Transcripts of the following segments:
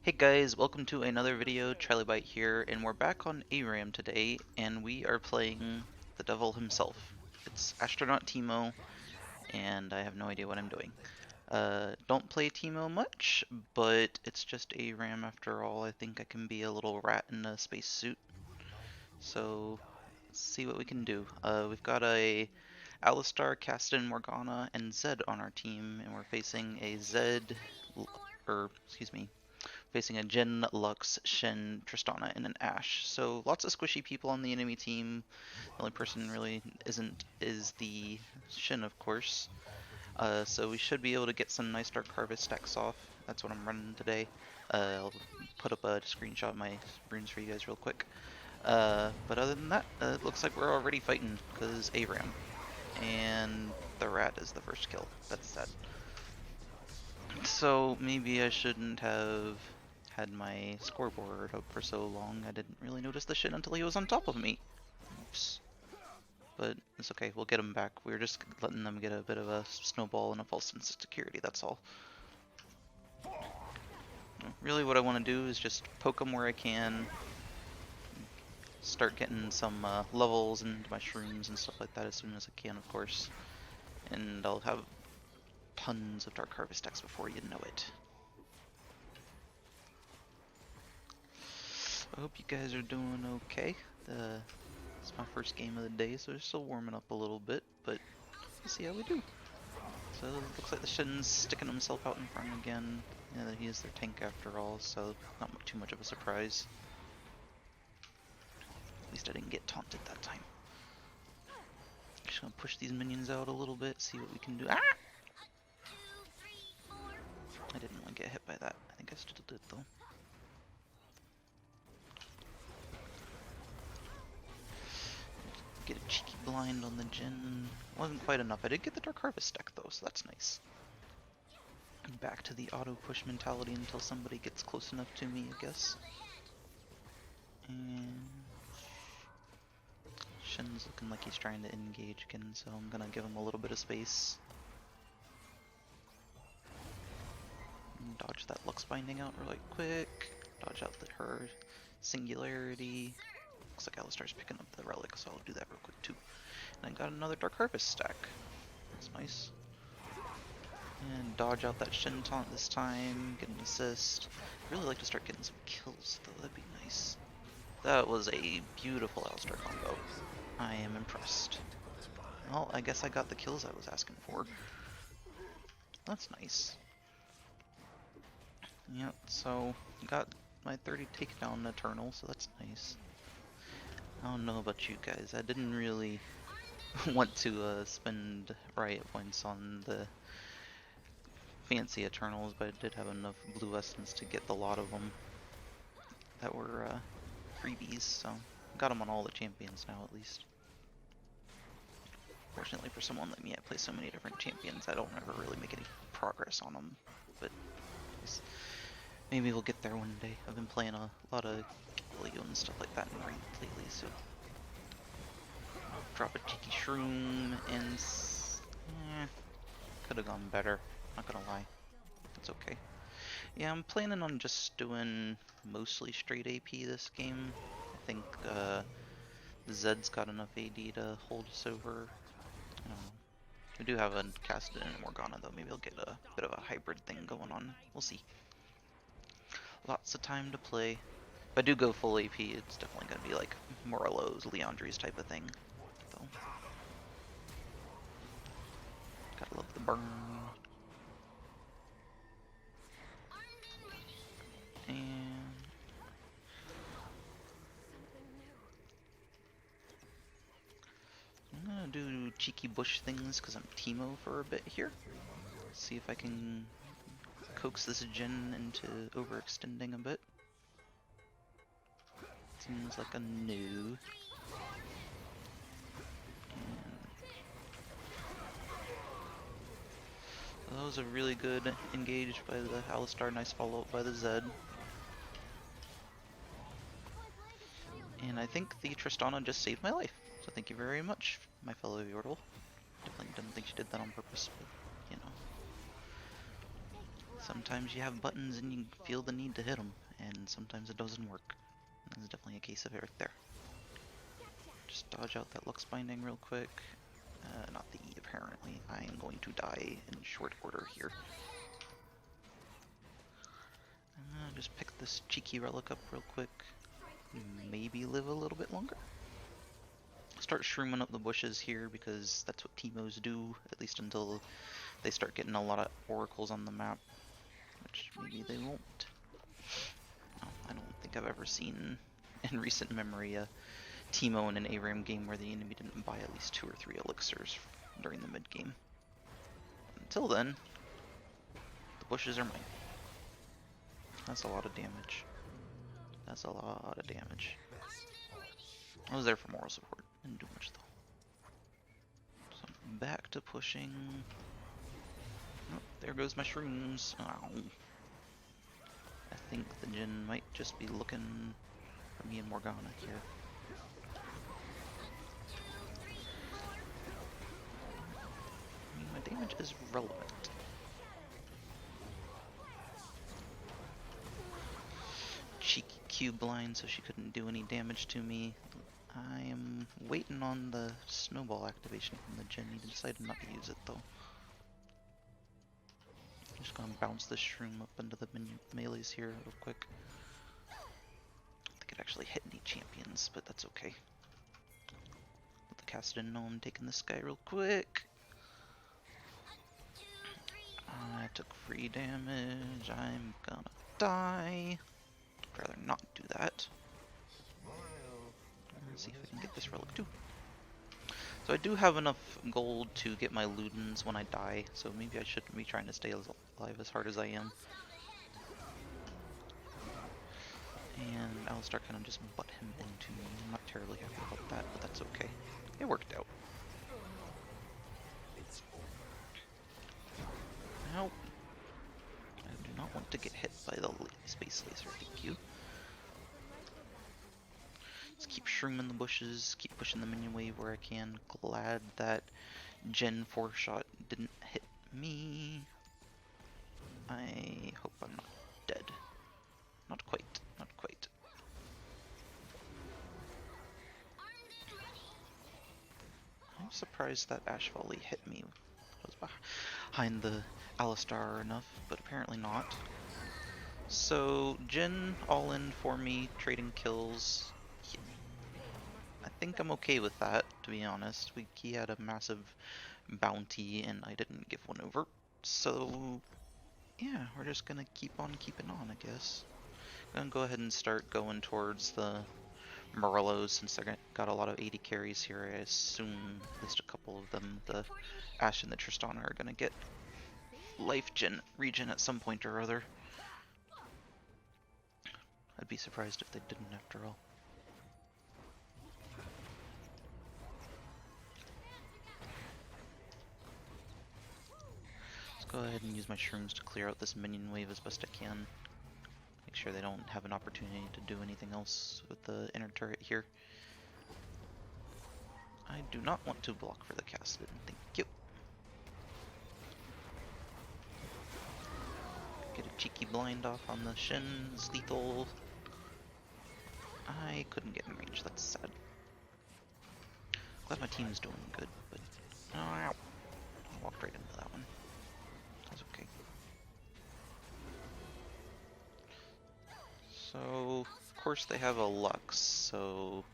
Hey guys, welcome to another video. Trilobite here, and we're back on ARAM today, and we are playing the devil himself. It's Astronaut Teemo, and I have no idea what I'm doing. Don't play Teemo much, but it's just ARAM after all. I think I can be a little rat in a spacesuit. So, let's see what we can do. We've got a Alistar, Caston, Morgana, and Zed on our team, and we're facing a Zed, facing a Jhin, Lux, Shen, Tristana, and an Ashe. So lots of squishy people on the enemy team. The only person really isn't is the Shen, of course. So we should be able to get some nice Dark Harvest stacks off. That's what I'm running today. I'll put up a screenshot of my runes for you guys real quick. But other than that, it looks like we're already fighting because ARAM. And the rat is the first kill. That's sad. So maybe I shouldn't have had my scoreboard up for so long. I didn't really notice the shit until he was on top of me. Oops. But it's okay, we'll get him back. We're just letting them get a bit of a snowball and a false sense of security, that's all. Really what I want to do is just poke them where I can, start getting some levels into my shrooms and stuff like that as soon as I can, of course. And I'll have tons of Dark Harvest decks before you know it. I hope you guys are doing okay. It's my first game of the day, so we're still warming up a little bit, but let's see how we do. So it looks like the Shen's sticking himself out in front again. Yeah, he is their tank after all, so not too much of a surprise. At least I didn't get taunted that time. Just gonna push these minions out a little bit, see what we can do. Ah! I didn't want to get hit by that. I think I still did though. Get a cheeky blind on the Jhin. Wasn't quite enough. I did get the Dark Harvest deck though, so that's nice. Back to the auto push mentality until somebody gets close enough to me, I guess. And Shen's looking like he's trying to engage again, so I'm gonna give him a little bit of space. And dodge that Lux binding out really quick. Dodge out her singularity. Looks like Alistar's picking up the relic, so I'll do that real quick too. And I got another Dark Harvest stack. That's nice. And dodge out that Shen taunt this time, get an assist. Really like to start getting some kills though, that'd be nice. That was a beautiful Alistar combo. I am impressed. Well, I guess I got the kills I was asking for. That's nice. Yep, so got my 30 takedown Eternal, so that's nice. I don't know about you guys, I didn't really want to spend riot points on the fancy Eternals, but I did have enough blue essence to get the lot of them that were freebies, so got them on all the champions now at least. Fortunately for someone like me, I play so many different champions I don't ever really make any progress on them, but maybe we'll get there one day. I've been playing a lot of Leo and stuff like that in ranked lately, so drop a cheeky shroom and could have gone better, not gonna lie. It's okay. Yeah, I'm planning on just doing mostly straight AP this game. I think Zed's got enough AD to hold us over. We do have a Caston and Morgana though, maybe I'll get a bit of a hybrid thing going on. We'll see. Lots of time to play. If I do go full AP, it's definitely going to be like Morello's, Leandri's type of thing. Though. Gotta love the burn. And I'm gonna do cheeky bush things because I'm Teemo for a bit here. See if I can coax this Jhin into overextending a bit. Seems like a no. That was a really good engage by the Alistar, nice follow up by the Zed. And I think the Tristana just saved my life, so thank you very much, my fellow Yordle. Definitely didn't think she did that on purpose, but, you know. Sometimes you have buttons and you feel the need to hit them, and sometimes it doesn't work. And that's definitely a case of it right there. Just dodge out that Lux Binding real quick. Not the E, apparently. I am going to die in short order here. Just pick this cheeky relic up real quick. Maybe live a little bit longer. Start shrooming up the bushes here because that's what Teemos do, at least until they start getting a lot of oracles on the map. Which maybe they won't. No, I don't think I've ever seen in recent memory a Teemo in an ARAM game where the enemy didn't buy at least 2 or 3 elixirs during the mid game. Until then, the bushes are mine. That's a lot of damage. That's a lot of damage. I was there for moral support. Didn't do much though. So back to pushing. Oh, there goes my shrooms. Ow. I think the Jin might just be looking for me and Morgana here. I mean, my damage is relevant. Cheeky Q blind, so she couldn't do any damage to me. I am waiting on the snowball activation from the Jin. He decided not to use it though. I'm just gonna bounce this shroom up into the melees here real quick. I don't think it actually hit any champions, but that's okay. Let the Cassidy know I'm taking this guy real quick. I took free damage. I'm gonna die. I'd rather not do that. Let's see if I can get this relic too. So I do have enough gold to get my Ludens when I die, so maybe I shouldn't be trying to stay alive as hard as I am. And Alistar kind of just butt him into me. I'm not terribly happy about that, but that's okay. It worked out. Now, I do not want to get hit by the space laser, thank you. Just keep shrooming the bushes, keep pushing the minion wave where I can. Glad that Gen 4 shot didn't hit me. I hope I'm not dead. Not quite, not quite. I'm surprised that Ash Volley hit me. I was behind the Alistar enough, but apparently not. So, Jin all in for me, trading kills. I think I'm okay with that, to be honest. He had a massive bounty and I didn't give one over. So, yeah, we're just gonna keep on keeping on, I guess. I'm gonna go ahead and start going towards the Morellos since I got a lot of 80 carries here. I assume at least a couple of them, the Ashe and the Tristana, are gonna get life regen at some point or other. I'd be surprised if they didn't after all. Let's go ahead and use my shrooms to clear out this minion wave as best I can. Make sure they don't have an opportunity to do anything else with the inner turret here. I do not want to block for the Cassidy, thank you. Get a cheeky blind off on the Shin, it's lethal. I couldn't get in range, that's sad. Glad my team's doing good, but oh, I walked right into that one. That's okay. So, of course they have a Lux, so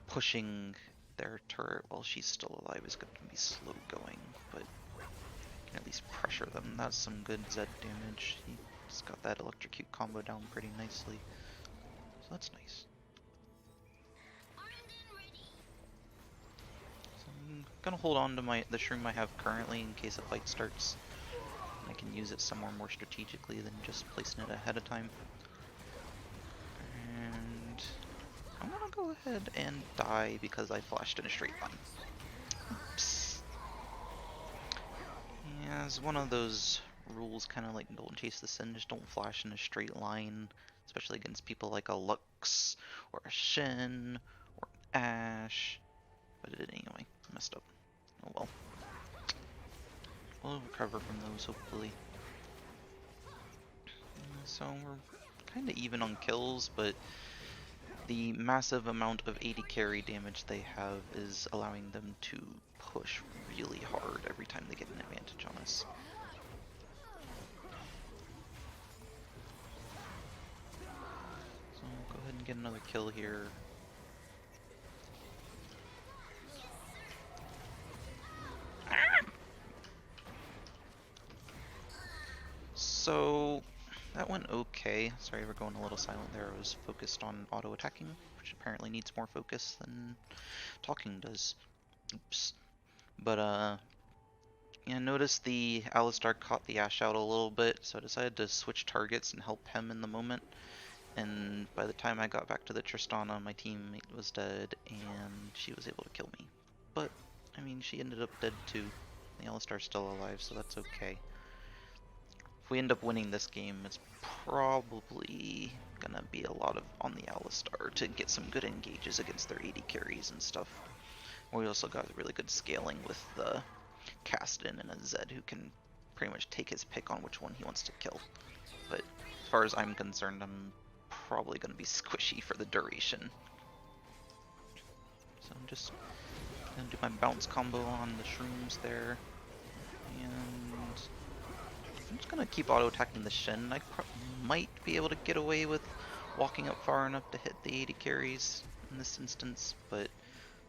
pushing their turret while she's still alive is going to be slow going, but you can at least pressure them. That's some good Zed damage. He's got that electrocute combo down pretty nicely, so that's nice. So I'm gonna hold on to the shroom I have currently in case a fight starts. I can use it somewhere more strategically than just placing it ahead of time. And I'm gonna go ahead and die because I flashed in a straight line. Oops. Yeah, it's one of those rules, kind of like don't chase the sin, just don't flash in a straight line, especially against people like a Lux or a Shin or an Ashe. But it did anyway. Messed up. Oh well. We'll recover from those hopefully. So we're kind of even on kills, but the massive amount of 80 carry damage they have is allowing them to push really hard every time they get an advantage on us. So go ahead and get another kill here. So that went okay. Sorry, we're going a little silent there. I was focused on auto attacking, which apparently needs more focus than talking does. Oops. But yeah, notice the Alistar caught the Ashe out a little bit, so I decided to switch targets and help him in the moment. And by the time I got back to the Tristana, my teammate was dead, and she was able to kill me. But, I mean, she ended up dead too. The Alistar's still alive, so that's okay. If we end up winning this game, it's probably gonna be a lot of on the Alistar to get some good engages against their 80 carries and stuff. We also got really good scaling with the Caston and a Zed who can pretty much take his pick on which one he wants to kill. But as far as I'm concerned, I'm probably going to be squishy for the duration. So I'm just going to do my bounce combo on the shrooms there. And I'm just going to keep auto-attacking the Shen. I might be able to get away with walking up far enough to hit the 80 carries in this instance, but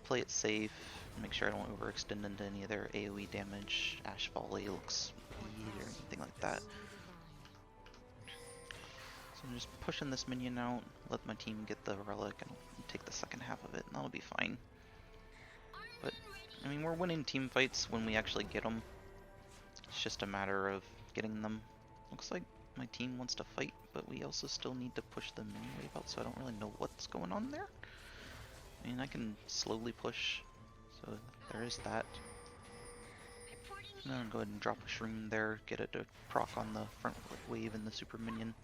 play it safe. Make sure I don't overextend into any of their AoE damage. Ashe Volley looks weird or anything like that. So I'm just pushing this minion out, let my team get the relic and take the second half of it, and that'll be fine. But, I mean, we're winning team fights when we actually get them. It's just a matter of getting them. Looks like my team wants to fight, but we also still need to push the minion wave out, so I don't really know what's going on there. I mean, I can slowly push, so there is that. I'm gonna go ahead and drop a shroom there, get it to proc on the front wave and the super minion.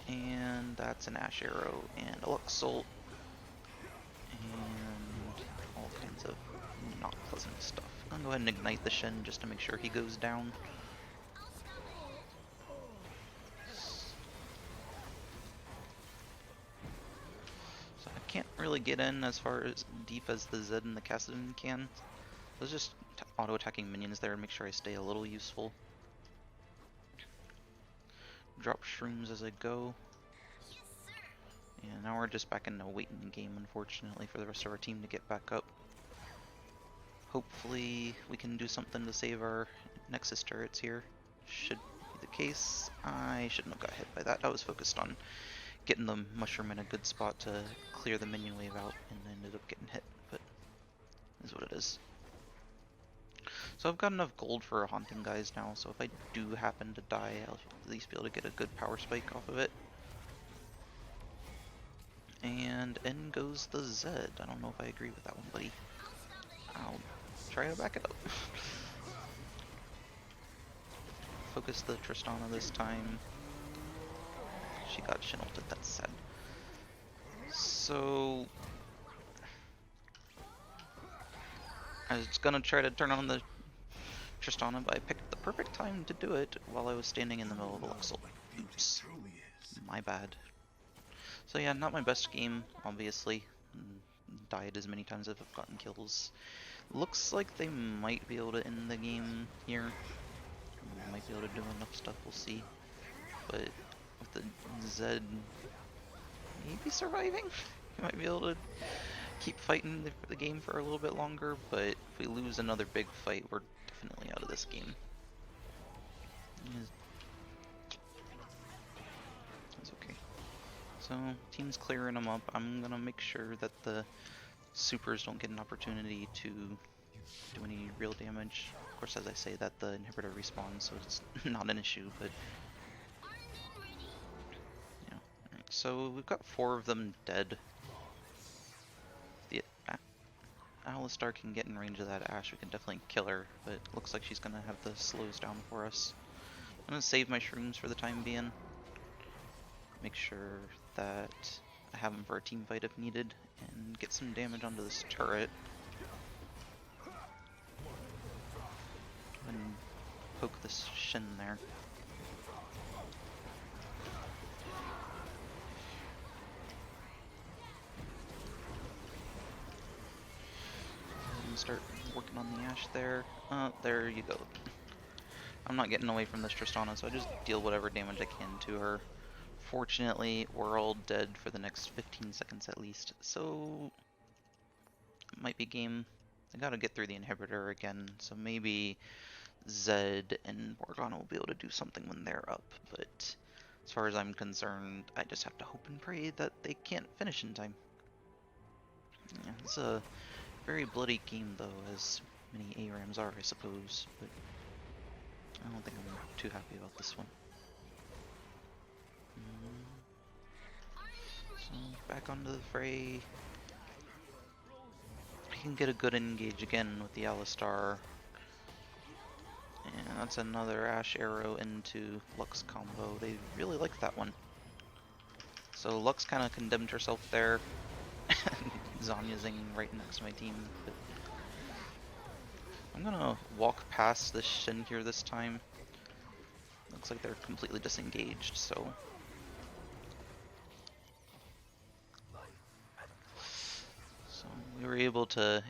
And that's an Ashe Arrow and a Luxalt. And all kinds of not pleasant stuff. I'm gonna go ahead and ignite the Shen just to make sure he goes down. So I can't really get in as far as deep as the Zed and the Cassidon can. I was just auto-attacking minions there and make sure I stay a little useful. Drop shrooms as I go. And now we're just back in a waiting game, unfortunately, for the rest of our team to get back up. Hopefully we can do something to save our Nexus turrets here. Should be the case. I shouldn't have got hit by that. I was focused on getting the mushroom in a good spot to clear the minion wave out and ended up getting hit, but it is what it is. So I've got enough gold for haunting guys now, so if I do happen to die, I'll at least be able to get a good power spike off of it. And in goes the Zed. I don't know if I agree with that one, buddy. I'll try to back it up. Focus the Tristana this time. She got Shin ulted, that's sad. So I was gonna try to turn on the Tristana, but I picked the perfect time to do it while I was standing in the middle of a Luxalt. Oops. My bad. So yeah, not my best game, obviously. Died as many times as I've gotten kills. Looks like they might be able to end the game here. Might be able to do enough stuff, we'll see. But with the Zed maybe surviving, we might be able to keep fighting the game for a little bit longer, but if we lose another big fight, we're definitely out of this game. That's okay. So, team's clearing them up. I'm gonna make sure that the supers don't get an opportunity to do any real damage. Of course, as I say that, the inhibitor respawns, so it's not an issue, but yeah. Alright, so we've got 4 of them dead. The Alistar can get in range of that Ashe, we can definitely kill her, but it looks like she's gonna have the slows down for us. I'm gonna save my shrooms for the time being. Make sure that I have them for a team fight if needed, and get some damage onto this turret. And poke this Shin there. start working on the Ashe there. There you go. I'm not getting away from this Tristana, so I just deal whatever damage I can to her. Fortunately, we're all dead for the next 15 seconds at least, so it might be game. I gotta get through the inhibitor again, so maybe Zed and Morgana will be able to do something when they're up, but as far as I'm concerned, I just have to hope and pray that they can't finish in time. Yeah, it's a very bloody game though, as many ARAMs are, I suppose, but I don't think I'm too happy about this one. So, back onto the fray. I can get a good engage again with the Alistar. And that's another Ashe arrow into Lux combo. They really like that one. So Lux kind of condemned herself there. Zanya's zinging right next to my team. But I'm gonna walk past this Shin here this time. Looks like they're completely disengaged, so... we were able to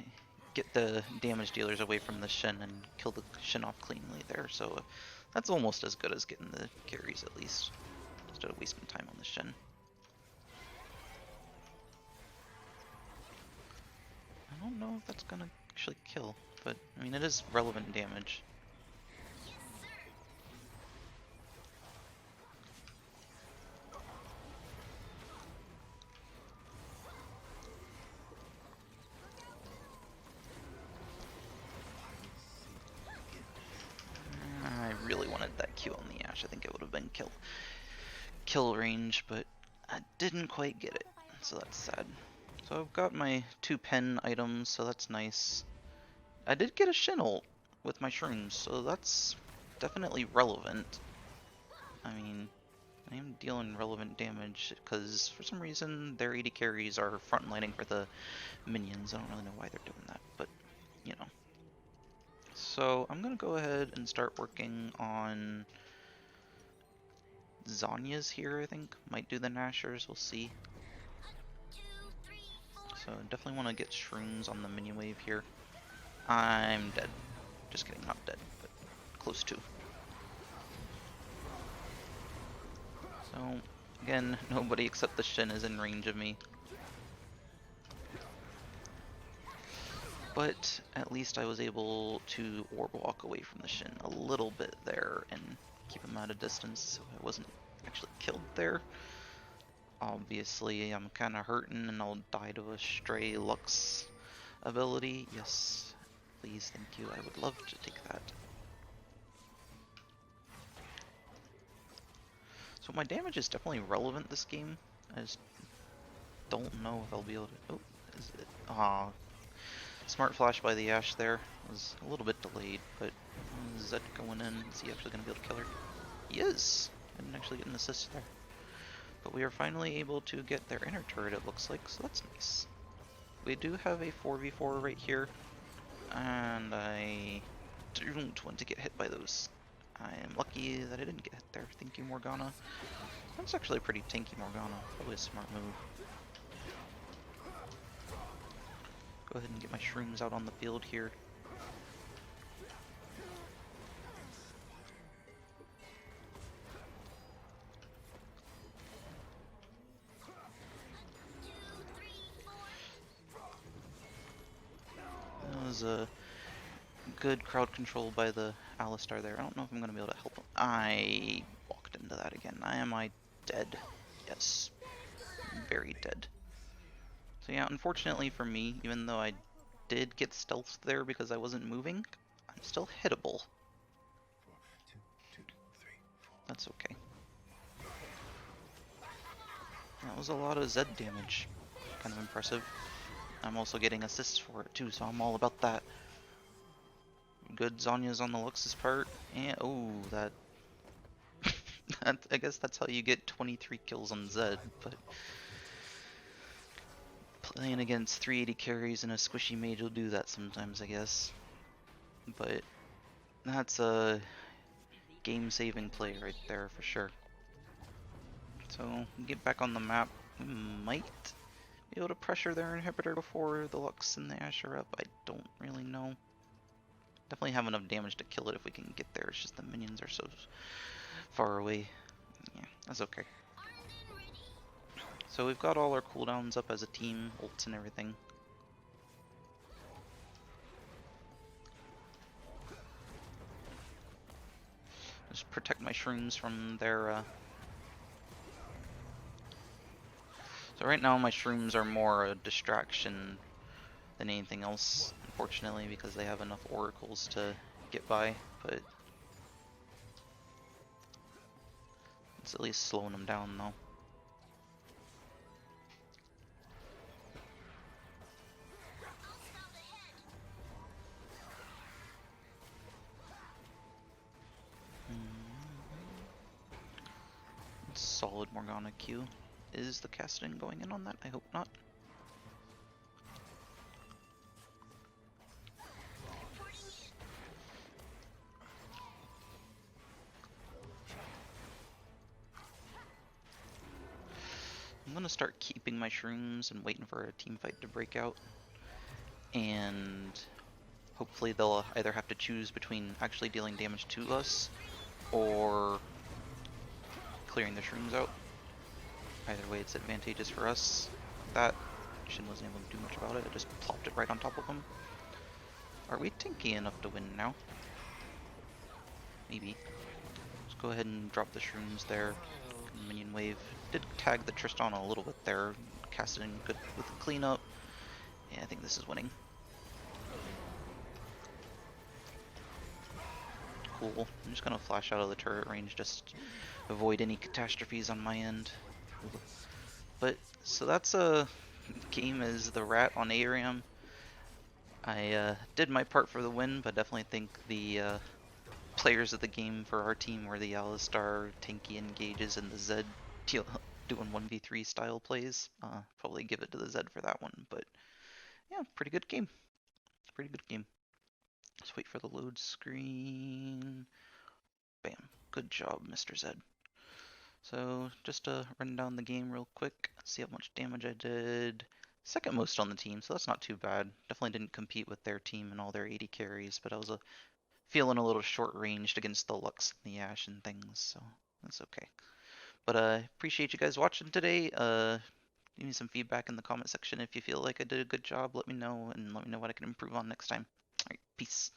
get the damage dealers away from the Shin and kill the Shin off cleanly there, so that's almost as good as getting the carries at least, instead of wasting time on the Shin. I don't know if that's gonna actually kill, but I mean it is relevant damage. I really wanted that Q on the Ashe. I think it would have been kill range, but I didn't quite get it, so that's sad. So I've got my 2 pen items, so that's nice. I did get a Shin ult with my shrooms, so that's definitely relevant. I mean, I am dealing relevant damage, because for some reason their AD carries are frontlining for the minions. I don't really know why they're doing that, but, you know. So I'm going to go ahead and start working on Zanya's here, I think. Might do the Nashers, we'll see. So definitely want to get shrooms on the minion wave here. I'm dead. Just kidding, not dead, but close to. So, again, nobody except the Shin is in range of me. But at least I was able to orb walk away from the Shin a little bit there and keep him at a distance so I wasn't actually killed there. Obviously, I'm kind of hurting and I'll die to a stray Lux ability. Yes, please, thank you. I would love to take that. So my damage is definitely relevant this game. I just don't know if I'll be able to... Oh, is it? Ah, smart flash by the Ashe there. Was a little bit delayed, but Zed going in. Is he actually going to be able to kill her? He is! I didn't actually get an assist there. But we are finally able to get their inner turret, it looks like, so that's nice. We do have a 4v4 right here, and I don't want to get hit by those. I am lucky that I didn't get hit there. Thank you, Morgana. That's actually a pretty tanky Morgana. Probably a smart move. Go ahead and get my shrooms out on the field here. That was a good crowd control by the Alistar there. I don't know if I'm going to be able to help him. I walked into that again. Am I dead? Yes. Very dead. So yeah, unfortunately for me, even though I did get stealth there because I wasn't moving, I'm still hittable. That's okay. That was a lot of Zed damage. Kind of impressive. I'm also getting assists for it too, so I'm all about that. Good Zanya's on the Lux's part. And, oh, that... I guess that's how you get 23 kills on Zed, but... Playing against 380 carries and a squishy mage will do that sometimes, I guess. But that's a game-saving play right there for sure. So, get back on the map. We might be able to pressure their inhibitor before the Lux and the Ash are up? I don't really know. Definitely have enough damage to kill it if we can get there. It's just the minions are so far away. Yeah, that's okay. So we've got all our cooldowns up as a team, ults and everything. Just protect my shrooms from their So right now my shrooms are more a distraction than anything else, unfortunately, because they have enough oracles to get by, but it's at least slowing them down though. Solid Morgana Q. Is the Cassidin going in on that? I hope not. I'm gonna start keeping my shrooms and waiting for a team fight to break out. And hopefully they'll either have to choose between actually dealing damage to us or clearing the shrooms out. Either way, it's advantageous for us. That Shin wasn't able to do much about it. I just plopped it right on top of him. Are we tanky enough to win now? Maybe. Let's go ahead and drop the shrooms there. Minion wave. Did tag the Tristana a little bit there. Cast it in good with the cleanup. Yeah, I think this is winning. Cool. I'm just gonna flash out of the turret range, just avoid any catastrophes on my end. But, so that's a game as the rat on ARAM. I did my part for the win, but definitely think the players of the game for our team were the Alistar, Tanky engages, and the Zed doing 1v3 style plays. Probably give it to the Zed for that one, but yeah, pretty good game. Pretty good game. Let's wait for the load screen. Bam. Good job, Mr. Zed. So just to run down the game real quick, see how much damage I did. Second most on the team, so that's not too bad. Definitely didn't compete with their team and all their 80 carries, but I was feeling a little short-ranged against the Lux and the Ashe and things, so that's okay. But appreciate you guys watching today. Give me some feedback in the comment section if you feel like I did a good job. Let me know, and let me know what I can improve on next time. All right, peace.